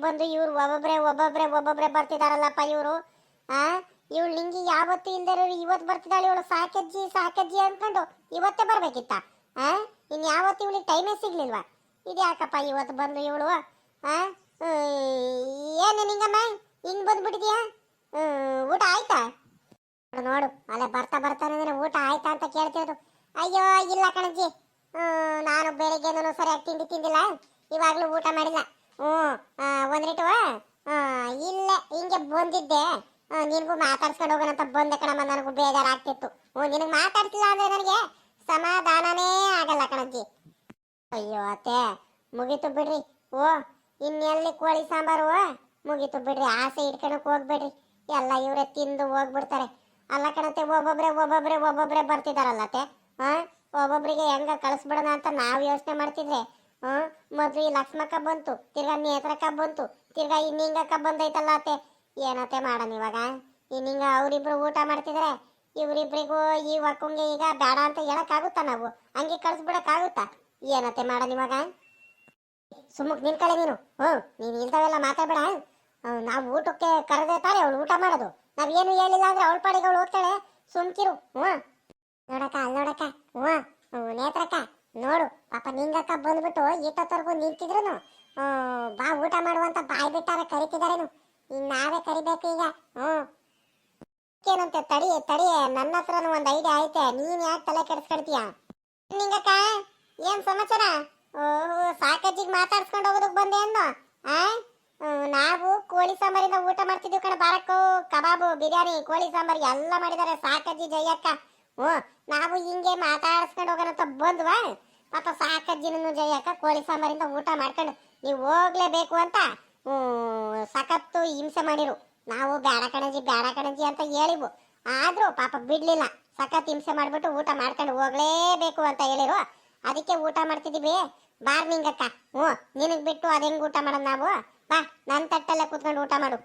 ಬಂದು ಇವ್ರು ಒಬ್ಬೊಬ್ರೆ ಬರ್ತಿದಾರಲ್ಲಪ್ಪ ಇವ್ರು. ಇವಳು ನಿಂಗೆ ಯಾವತ್ತು ಇಲ್ದಿರೋ ಇವತ್ತು ಬರ್ತಿದ್ದಾಳೆ ಇವಳು. ಸಾಕಜ್ಜಿ ಅನ್ಕೊಂಡು ಇವತ್ತೇ ಬರ್ಬೇಕಿತ್ತ? ಇನ್ ಯಾವತ್ತು ಇವಳಿಗೆ ಟೈಮೇ ಸಿಗ್ಲಿಲ್ವಾ? ಇದ್ಯಾಕಪ್ಪ ಇವತ್ತು ಬಂದು ಇವಳು? ಏನು ನಿಂಗಮ್ಮ ಹಿಂಗ್ ಬಂದ್ಬಿಟ್ಟಿದ್ಯಾ? ಊಟ ಆಯ್ತಾ? ನೋಡು ಅಲ್ಲೇ ಬರ್ತಾನೆ ಊಟ ಆಯ್ತಾ ಅಂತ ಕೇಳ್ತಿರೋದು. ಅಯ್ಯೋ ಇಲ್ಲ ಕಣಜ್ಜಿ, ನಾನು ಬೆಳಿಗ್ಗೆನೂ ಸರಿಯಾಗಿ ತಿಂದಿಲ್ಲ, ಇವಾಗ್ಲೂ ಊಟ ಮಾಡಿಲ್ಲ. ಒಂದ್ರಿಟ್ಟು ಇಲ್ಲ ಹಿಂಗೆ ಬಂದಿದ್ದೆ, ನಿನಗೂ ಮಾತಾಡ್ಸ್ಕೊಂಡು ಹೋಗೋಣ ಅಂತ ಬಂದೆ ಕಣಮ್ಮ. ನನಗೂ ಬೇಜಾರಾಗ್ತಿತ್ತು. ನಿನಗೆ ಮಾತಾಡ್ತಿಲ್ಲ ಅಂದ್ರೆ ನನಗೆ ಸಮಾಧಾನನೇ ಆಗಲ್ಲ ಕಣಜ್ಜಿ. ಅಯ್ಯೋ ಅತ್ತೆ, ಮುಗೀತು ಬಿಡ್ರಿ. ಇನ್ನೆಲ್ಲಿ ಕೋಳಿ ಸಾಂಬಾರು? ಮುಗೀತು ಬಿಡ್ರಿ, ಆಸೆ ಇಟ್ಕೊಳಕ್ ಹೋಗ್ಬೇಡ್ರಿ, ಎಲ್ಲ ಇವರೇ ತಿಂದು ಹೋಗ್ಬಿಡ್ತಾರೆ. ಅಲ್ಲ ಕಣತೆ, ಒಬ್ಬೊಬ್ರೆ ಬರ್ತಿದಾರಲ್ಲತ್ತೆ. ಒಬ್ಬೊಬ್ರಿಗೆ ಹೆಂಗ ಕಳಿಸ್ಬಿಡೋಣ ಅಂತ ನಾವು ಯೋಚನೆ ಮಾಡ್ತಿದ್ರೆ, ಮೊದ್ಲು ಈ ಲಕ್ಷ್ಮಕ್ಕ ಬಂತು, ತಿರ್ಗಾ ನೇತ್ರಕ್ಕ ಬಂತು, ತಿರ್ಗಾ ಇನ್ನಿಂಗಕ್ಕ ಬಂದೈತಲ್ಲ ಅತ್ತೆ. ಏನತ್ತೆ ಮಾಡೋಣ ಇವಾಗ? ಇನ್ನಿಂಗ ಅವರಿಬ್ರು ಊಟ ಮಾಡ್ತಿದ್ರೆ ಇವರಿಬ್ರಿಗೂ ಈ ಒಕ್ಕಂಗೆ ಈಗ ಬೇಡ ಅಂತ ಹೇಳಕ್ಕಾಗುತ್ತಾ? ನಾವು ಹಂಗೆ ಕಳಿಸ್ಬಿಡಕ್ಕಾಗುತ್ತಾ? ಏನತ್ತೆ ಮಾಡೋಣ ಇವಾಗ? ಸುಮ್ಮಕ್ ನಿನ್ಕಳೆ ನೀನು. ನೀನು ಇಂಥವೆಲ್ಲ ಮಾತಾಡ್ಬೇಡ. ನಾವು ಊಟಕ್ಕೆ ಕರೆದೇ ತಾನೆ ಅವಳು ಊಟ ಮಾಡೋದು. ನಾವೇನು ಹೇಳಿಲ್ಲ ಅಂದ್ರೆ ಅವಳ ಪಾಡಿಗೆ ಅವಳು ಹೋಗ್ತಾಳೆ, ಸುಮ್ಕಿರು. ನೋಡಕ್ಕ, ಅಲ್ಲಿ ನೋಡಕ್ಕ, ನೇತ್ರಕ್ಕ ನೋಡು, ಪಾಪ ನಿಂಗಕ್ಕ ಬಂದ್ಬಿಟ್ಟು ಈಟತ್ತವರೆಗೂ ನಿಂತಿದ್ರು. ಬಾ ಊಟ ಮಾಡುವಂತ ಬಾಯ್ ಬಿಟ್ಟಾರ, ಕರಿತಿದಾರೇನು? ಇನ್ ನಾವೇ ಕರಿಬೇಕು ಈಗ. ಏನಂತೆ, ತಡಿ ನನ್ನ ಹತ್ರನು ಒಂದ್ ಐಡಿಯಾ ಐತೆ, ನೀನ್ ಯಾಕೆ ತಲೆ ಕೆಡಿಸ್ಕೊಳ್ತೀಯ? ನಿಂಗಕ್ಕ ಏನ್ ಸಮಾಚಾರ? ಸಾಕಜ್ಜಿಗೆ ಮಾತಾಡ್ಸ್ಕೊಂಡು ಹೋಗೋದಕ್ ಬಂದೆ ಅನ್ನೋ? ನಾವು ಕೋಳಿ ಸಾಂಬಾರಿಂದ ಊಟ ಮಾಡ್ತಿದ್ವಿ ಕಣ. ಬಾರಕ್ಕೋ, ಕಬಾಬು, ಬಿರಿಯಾನಿ, ಕೋಳಿ ಸಾಂಬಾರ್ ಎಲ್ಲ ಮಾಡಿದಾರೆ ಸಾಕಜ್ಜಿ, ಜಯಕ್ಕ. ನಾವು ಹಿಂಗೆ ಮಾತಾಡ್ಸ್ಕೊಂಡು ಹೋಗೋಣ ಅಂತ ಬಂದ್ವಾ. ಪಾಪ ಸಾಕಜ್ಜಿನೂ ಜಯಕ್ಕ ಕೋಳಿ ಸಾಂಬಾರಿಂದ ಊಟ ಮಾಡ್ಕೊಂಡು ನೀವು ಹೋಗ್ಲೇಬೇಕು ಅಂತ ಸಖತ್ತು ಹಿಂಸೆ ಮಾಡಿರು. ನಾವು ಬೇಡ ಕಣಜಿ ಅಂತ ಹೇಳಿವು, ಆದ್ರೂ ಪಾಪ ಬಿಡ್ಲಿಲ್ಲ. ಸಖತ್ ಹಿಂಸೆ ಮಾಡ್ಬಿಟ್ಟು ಊಟ ಮಾಡ್ಕೊಂಡು ಹೋಗ್ಲೇಬೇಕು ಅಂತ ಹೇಳಿರು. ಅದಕ್ಕೆ ಊಟ ಮಾಡ್ತಿದೀವಿ. ಬಾರ್ ನಿಂಗಕ್ಕ, ನಿನಗ್ ಬಿಟ್ಟು ಅದ ಹೆಂಗ್ ಊಟ ಮಾಡೋದು ನಾವು? ಬಾ, ನನ್ನ ತಟ್ಟೆಲ್ಲ ಕೂತ್ಕೊಂಡು ಊಟ ಮಾಡು.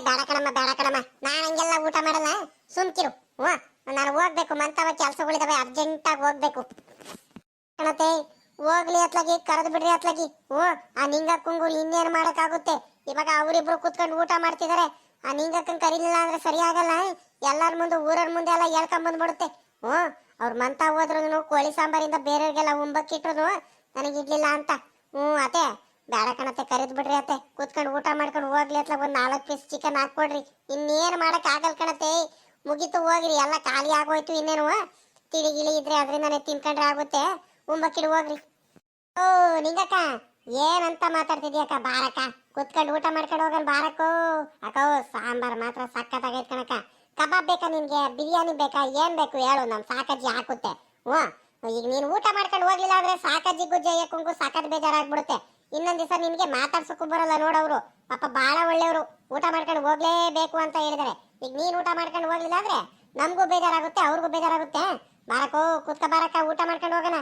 ಬೇಡ ಕಣಮ್ಮ, ನಾನು ಹಂಗೆಲ್ಲ ಊಟ ಮಾಡಲ್ಲ, ಸುಮ್ಕಿರು. ನಾನು ಹೋಗ್ಬೇಕು, ಮಂತವ ಕೆಲ್ಸಗಳಿದಾವೆ, ಅರ್ಜೆಂಟಾಗಿ ಹೋಗ್ಬೇಕು ಕಣತೆ. ಹೋಗ್ಲಿ ಅತ್ಲಾಗಿ, ಕರೆದು ಬಿಡ್ರಿ ಅತ್ಲಾಗಿ. ಆ ನಿಂಗಕ್ಕಂಗೂ ಇನ್ನೇನು ಮಾಡಕ್ಕಾಗುತ್ತೆ? ಇವಾಗ ಅವರಿಬ್ರು ಕೂತ್ಕೊಂಡು ಊಟ ಮಾಡ್ತಿದಾರೆ. ಆ ನಿಂಗಕ್ಕನ್ ಕರೀಲಿಲ್ಲ ಅಂದ್ರೆ ಸರಿ ಆಗಲ್ಲ. ಎಲ್ಲರ ಮುಂದೆ, ಊರರ ಮುಂದೆ ಎಲ್ಲ ಹೇಳ್ಕೊಂಡ್ ಬಂದ್ಬಿಡುತ್ತೆ. ಅವ್ರ ಮಂತ ಹೋದ್ರು ಕೋಳಿ ಸಾಂಬಾರಿಂದ ಬೇರೆಯವ್ರಿಗೆಲ್ಲ ಉಂಬಕ್ಕಿಟ್ರು ನನಗಿಡ್ಲಿಲ್ಲ ಅಂತ. ಅತ್ತೆ ಬೇಡ ಕಣತ್ತೆ, ಕರೆದ್ ಬಿಡ್ರಿ ಅತ್ತೆ. ಕೂತ್ಕೊಂಡು ಊಟ ಮಾಡ್ಕೊಂಡು ಹೋಗ್ಲಿ ಅತ್ಲಾಗ ಒಂದ್ 4 ಪೀಸ್ ಚಿಕನ್ ಹಾಕೊಡ್ರಿ. ಇನ್ನೇನು ಮಾಡಕ್ ಆಗಲ್ ಕಣತ್ತೆ, ಮುಗೀತು ಹೋಗ್ರಿ, ಎಲ್ಲ ಖಾಲಿ ಆಗೋಯ್ತು. ಇನ್ನೇನು ತಿಳಿ ಇದ್ರೆ ಅದರಿಂದಾನೆ ತಿನ್ಕೊಂಡ್ರೆ ಆಗುತ್ತೆ. ಉಂಬಕ್ಕಿಡು ಹೋಗ್ರಿ. ನಿಂಗಕ್ಕ ಏನಂತ ಮಾತಾಡ್ತಿದ್ಯಕ್ಕ? ಬಾರಕ್ಕ, ಕುತ್ಕೊಂಡು ಊಟ ಮಾಡ್ಕೊಂಡು ಹೋಗನ್ ಬಾರಕ್ಕೋ. ಅಕ್ಕೋ ಸಾಂಬಾರ್ ಮಾತ್ರ ಸಕ್ಕತ್ತಾಗೈತ್ ಕಣಕ್ಕ. ಕಬಾಬ್ ಬೇಕಾ ನಿನ್ಗೆ, ಬಿರಿಯಾನಿ ಬೇಕಾ, ಏನ್ ಬೇಕು ಹೇಳು, ನಮ್ ಸಾಕಜ್ಜಿ ಹಾಕುತ್ತೆ. ಈಗ ನೀನ್ ಊಟ ಮಾಡ್ಕೊಂಡು ಹೋಗ್ಲಿಲ್ಲ ಅಂದ್ರೆ ಸಾಕಜ್ಜಿ ಗುಜ್ಜಯ್ಯಕ್ಕಂಗೂ ಸಾಕತ್ ಬೇಜಾರಾಗ್ಬಿಡುತ್ತೆ. ಇನ್ನೊಂದ್ ದಿವಸ ನಿನ್ಗೆ ಮಾತಾಡ್ಸಕ್ಕೂ ಬರಲ್ಲ ನೋಡವ್ರು. ಪಾಪ ಬಹಳ ಒಳ್ಳೆಯವರು, ಊಟ ಮಾಡ್ಕೊಂಡು ಹೋಗ್ಲೇಬೇಕು ಅಂತ ಹೇಳಿದಾರೆ. ಈಗ ನೀನ್ ಊಟ ಮಾಡ್ಕೊಂಡು ಹೋಗ್ಲಿಲ್ಲ ಅಂದ್ರೆ ನಮಗೂ ಬೇಜಾರಾಗುತ್ತೆ, ಅವ್ರಿಗೂ ಬೇಜಾರಾಗುತ್ತೆ. ಬಾರಕೋ ಕುತ್ಕ ಬಾರಕ್ಕ, ಊಟ ಮಾಡ್ಕೊಂಡು ಹೋಗೋಣ.